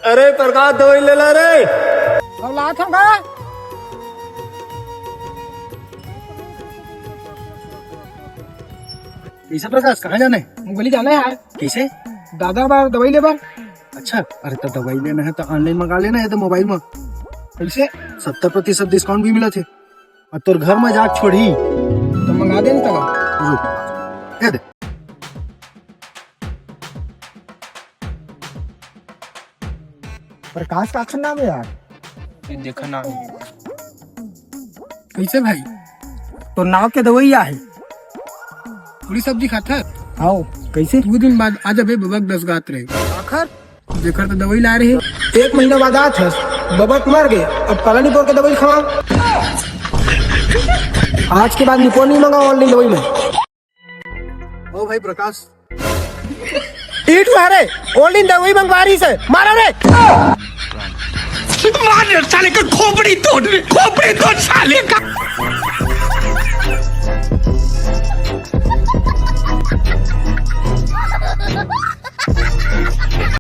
अरे प्रकाश दवाई ले ला रे। अब लात होगा। कैसे प्रकाश कहाँ जाना है? मुंगली जाना है यार। कैसे? दादा बार दवाई ले बार। अच्छा, अरे तो दवाई लेना है तो ऑनलाइन मंगा लेना है तो मोबाइल में कैसे? 70% डिस्काउंट भी मिला थे और तोर घर में जाके छोड़ी तो मंगा दे तक। रुक दे। प्रकाश का अच्छा नाम है यार। देखा ना कैसे भाई? तो नाव के दवाइया है। पूरी सब्जी खाता है। आओ कैसे? 2 दिन बाद आ जाबे बबक 10 गात रहे आखिर देखकर तो दवाई ला रहे है। 1 महीना बाद आत है। बबक मर गए, अब कलानीपुर के दवाई खाओ। आज के बाद निपोर नहीं मंगाओ ऑनलाइन दवाई में। ओ भाई प्रकाश, ईट मारे ऑनलाइन दवाई मंगवा रही से मारा रे। मार साले का खोपड़ी तोड़ साले का।